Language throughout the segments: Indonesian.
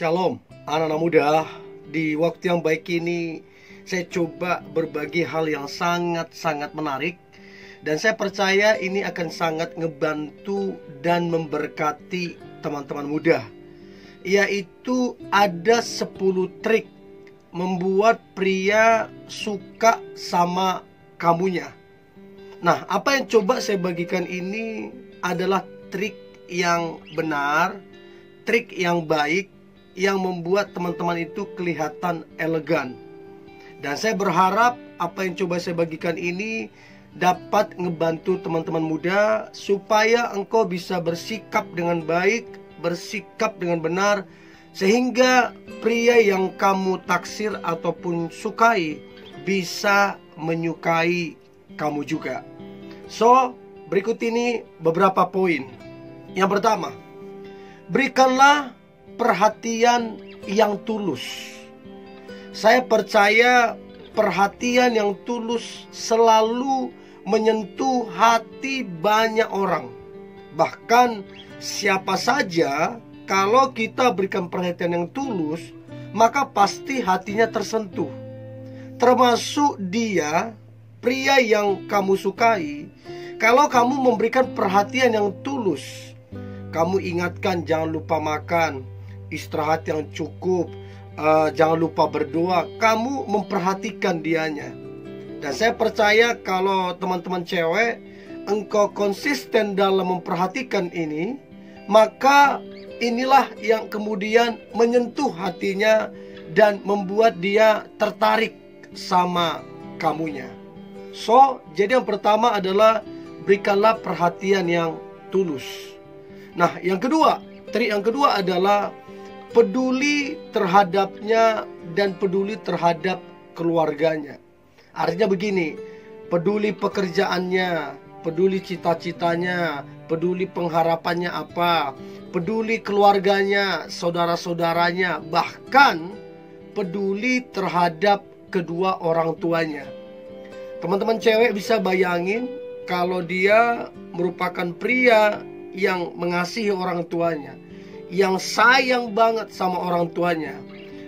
Shalom, anak-anak muda. Di waktu yang baik ini saya coba berbagi hal yang sangat-sangat menarik, dan saya percaya ini akan sangat ngebantu dan memberkati teman-teman muda. Yaitu ada 10 trik membuat pria suka sama kamunya. Nah, apa yang coba saya bagikan ini adalah trik yang benar, trik yang baik, yang membuat teman-teman itu kelihatan elegan. Dan saya berharap apa yang coba saya bagikan ini dapat ngebantu teman-teman muda supaya engkau bisa bersikap dengan baik, bersikap dengan benar, sehingga pria yang kamu taksir ataupun sukai bisa menyukai kamu juga. So, berikut ini beberapa poin. Yang pertama, berikanlah perhatian yang tulus. Saya percaya perhatian yang tulus selalu menyentuh hati banyak orang. Bahkan siapa saja, kalau kita berikan perhatian yang tulus, maka pasti hatinya tersentuh. Termasuk dia, pria yang kamu sukai. Kalau kamu memberikan perhatian yang tulus, kamu ingatkan jangan lupa makan, istirahat yang cukup, jangan lupa berdoa, kamu memperhatikan dianya. Dan saya percaya kalau teman-teman cewek, engkau konsisten dalam memperhatikan ini, maka inilah yang kemudian menyentuh hatinya dan membuat dia tertarik sama kamunya. So, jadi yang pertama adalah berikanlah perhatian yang tulus. Nah, trik yang kedua adalah peduli terhadapnya dan peduli terhadap keluarganya. Artinya begini, peduli pekerjaannya, peduli cita-citanya, peduli pengharapannya apa, peduli keluarganya, saudara-saudaranya, bahkan peduli terhadap kedua orang tuanya. Teman-teman cewek bisa bayangin kalau dia merupakan pria yang mengasihi orang tuanya, yang sayang banget sama orang tuanya.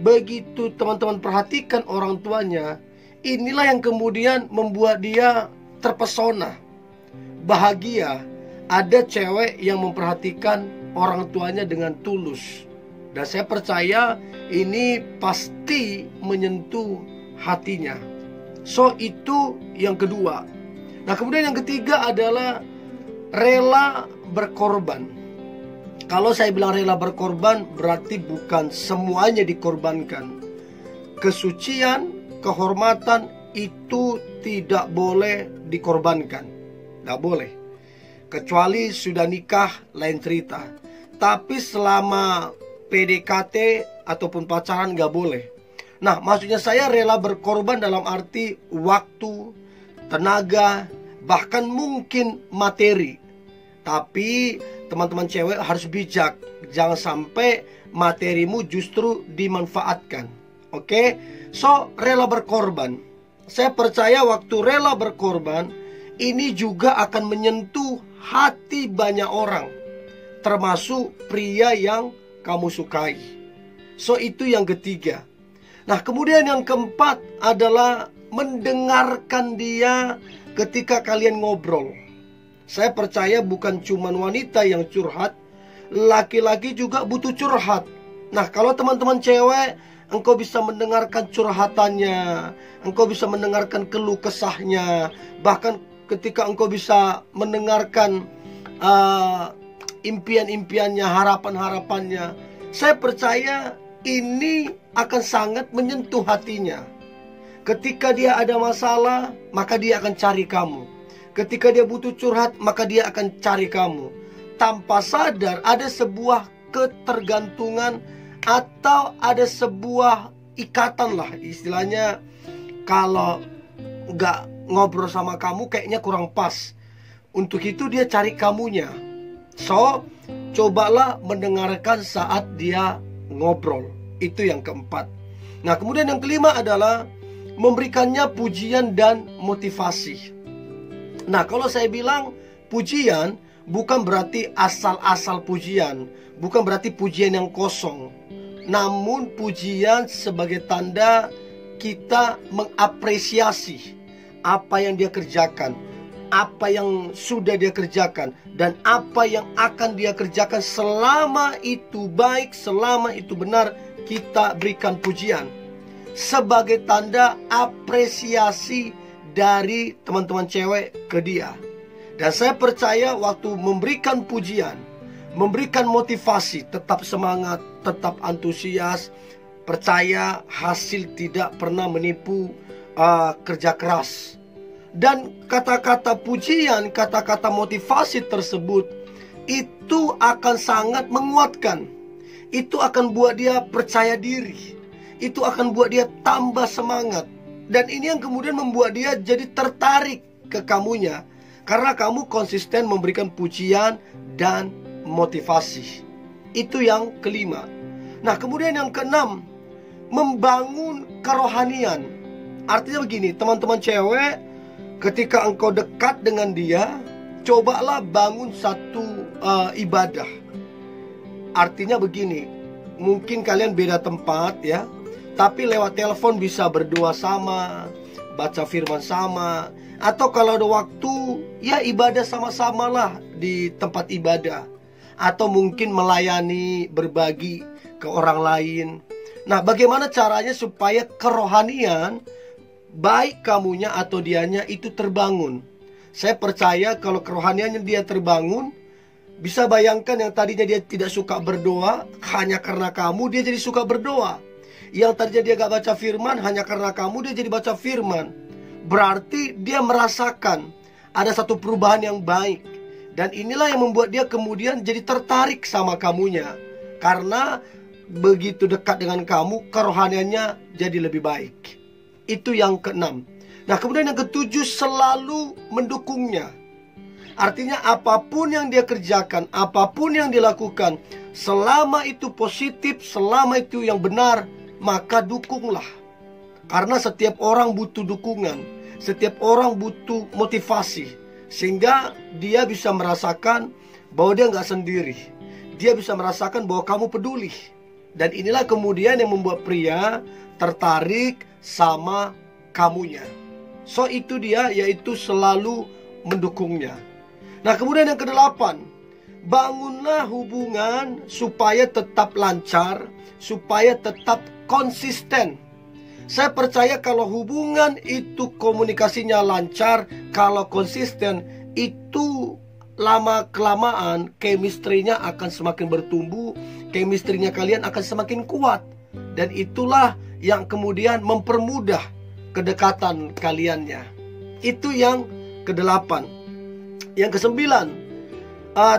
Begitu teman-teman perhatikan orang tuanya, inilah yang kemudian membuat dia terpesona, bahagia. Ada cewek yang memperhatikan orang tuanya dengan tulus, dan saya percaya ini pasti menyentuh hatinya. So, itu yang kedua. Nah, kemudian yang ketiga adalah rela berkorban. Kalau saya bilang rela berkorban, berarti bukan semuanya dikorbankan. Kesucian, kehormatan itu tidak boleh dikorbankan. Tidak boleh. Kecuali sudah nikah, lain cerita. Tapi selama PDKT ataupun pacaran nggak boleh. Nah, maksudnya saya rela berkorban dalam arti waktu, tenaga, bahkan mungkin materi. Tapi teman-teman cewek harus bijak, jangan sampai materimu justru dimanfaatkan. Oke? So, rela berkorban. Saya percaya waktu rela berkorban, ini juga akan menyentuh hati banyak orang, termasuk pria yang kamu sukai. So, itu yang ketiga. Nah, kemudian yang keempat adalah mendengarkan dia ketika kalian ngobrol. Saya percaya bukan cuma wanita yang curhat, laki-laki juga butuh curhat. Nah, kalau teman-teman cewek, engkau bisa mendengarkan curhatannya, engkau bisa mendengarkan keluh kesahnya, bahkan ketika engkau bisa mendengarkan impian-impiannya, harapan-harapannya, saya percaya ini akan sangat menyentuh hatinya. Ketika dia ada masalah, maka dia akan cari kamu. Ketika dia butuh curhat, maka dia akan cari kamu. Tanpa sadar ada sebuah ketergantungan atau ada sebuah ikatan lah. Istilahnya, kalau nggak ngobrol sama kamu kayaknya kurang pas. Untuk itu dia cari kamunya. So, cobalah mendengarkan saat dia ngobrol. Itu yang keempat. Nah, kemudian yang kelima adalah memberikannya pujian dan motivasi. Nah, kalau saya bilang pujian, bukan berarti asal-asal pujian, bukan berarti pujian yang kosong. namun pujian sebagai tanda kita mengapresiasi apa yang dia kerjakan, apa yang sudah dia kerjakan, dan apa yang akan dia kerjakan. Selama itu baik, selama itu benar, kita berikan pujian sebagai tanda apresiasi dari teman-teman cewek ke dia. Dan saya percaya waktu memberikan pujian, memberikan motivasi, tetap semangat, tetap antusias, percaya hasil tidak pernah menipu kerja keras. Dan kata-kata pujian, kata-kata motivasi tersebut itu akan sangat menguatkan. Itu akan buat dia percaya diri. Itu akan buat dia tambah semangat. Dan ini yang kemudian membuat dia jadi tertarik ke kamunya, karena kamu konsisten memberikan pujian dan motivasi. Itu yang kelima. Nah, kemudian yang keenam, membangun kerohanian. Artinya begini, teman-teman cewek, ketika engkau dekat dengan dia, cobalah bangun satu ibadah. Artinya begini, mungkin kalian beda tempat ya, tapi lewat telepon bisa berdoa sama, baca firman sama, atau kalau ada waktu, ya ibadah sama-sama lah di tempat ibadah. Atau mungkin melayani, berbagi ke orang lain. Nah, bagaimana caranya supaya kerohanian, baik kamunya atau dianya itu terbangun? Saya percaya kalau kerohaniannya dia terbangun, bisa bayangkan yang tadinya dia tidak suka berdoa, hanya karena kamu dia jadi suka berdoa. Yang tadinya dia gak baca firman, hanya karena kamu dia jadi baca firman. Berarti dia merasakan ada satu perubahan yang baik. Dan inilah yang membuat dia kemudian jadi tertarik sama kamunya. Karena begitu dekat dengan kamu, kerohaniannya jadi lebih baik. Itu yang keenam. Nah, kemudian yang ketujuh, selalu mendukungnya. Artinya apapun yang dia kerjakan, apapun yang dilakukan, selama itu positif, selama itu yang benar, maka dukunglah. Karena setiap orang butuh dukungan, setiap orang butuh motivasi, sehingga dia bisa merasakan bahwa dia nggak sendiri. Dia bisa merasakan bahwa kamu peduli. Dan inilah kemudian yang membuat pria tertarik sama kamunya. So itu dia, yaitu selalu mendukungnya. Nah, kemudian yang kedelapan, bangunlah hubungan supaya tetap lancar, supaya tetap konsisten. Saya percaya kalau hubungan itu komunikasinya lancar, kalau konsisten, itu lama-kelamaan chemistry-nya akan semakin bertumbuh, chemistry-nya kalian akan semakin kuat. Dan itulah yang kemudian mempermudah kedekatan kaliannya. Itu yang kedelapan. Yang kesembilan,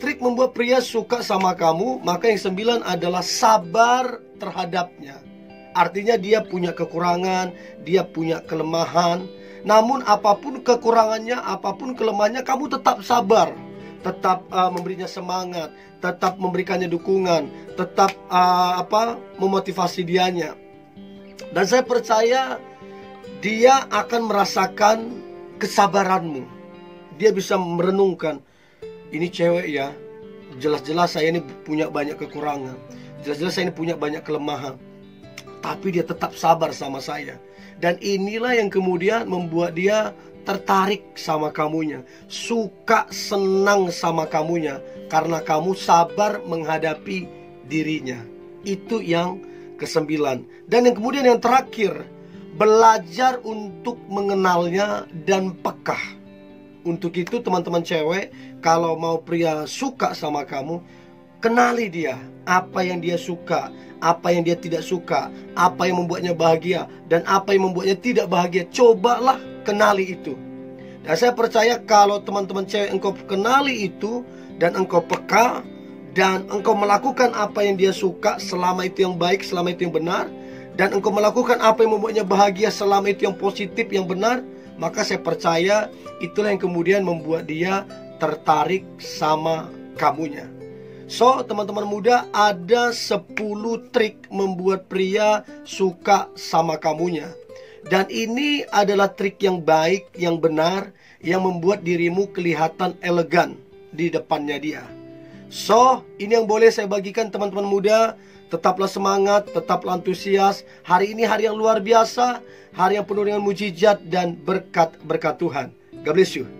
trik membuat pria suka sama kamu, maka yang sembilan adalah sabar terhadapnya. Artinya dia punya kekurangan, dia punya kelemahan. Namun apapun kekurangannya, apapun kelemahannya, kamu tetap sabar, tetap memberinya semangat, tetap memberikannya dukungan, tetap memotivasi dianya. Dan saya percaya dia akan merasakan kesabaranmu. Dia bisa merenungkan, ini cewek ya, jelas-jelas saya ini punya banyak kekurangan, jelas-jelas saya ini punya banyak kelemahan, tapi dia tetap sabar sama saya. Dan inilah yang kemudian membuat dia tertarik sama kamunya, suka, senang sama kamunya, karena kamu sabar menghadapi dirinya. Itu yang kesembilan. Dan yang kemudian yang terakhir, belajar untuk mengenalnya dan peka. Untuk itu teman-teman cewek, kalau mau pria suka sama kamu, kenali dia, apa yang dia suka, apa yang dia tidak suka, apa yang membuatnya bahagia, dan apa yang membuatnya tidak bahagia. Cobalah kenali itu. Dan saya percaya kalau teman-teman cewek engkau kenali itu, dan engkau peka, dan engkau melakukan apa yang dia suka, selama itu yang baik, selama itu yang benar, dan engkau melakukan apa yang membuatnya bahagia, selama itu yang positif, yang benar, maka saya percaya itulah yang kemudian membuat dia tertarik sama kamunya. So, teman-teman muda, ada 10 trik membuat pria suka sama kamunya. Dan ini adalah trik yang baik, yang benar, yang membuat dirimu kelihatan elegan di depannya dia. So, ini yang boleh saya bagikan teman-teman muda. Tetaplah semangat, tetaplah antusias. Hari ini hari yang luar biasa, hari yang penuh dengan mujizat dan berkat-berkat Tuhan. God bless you.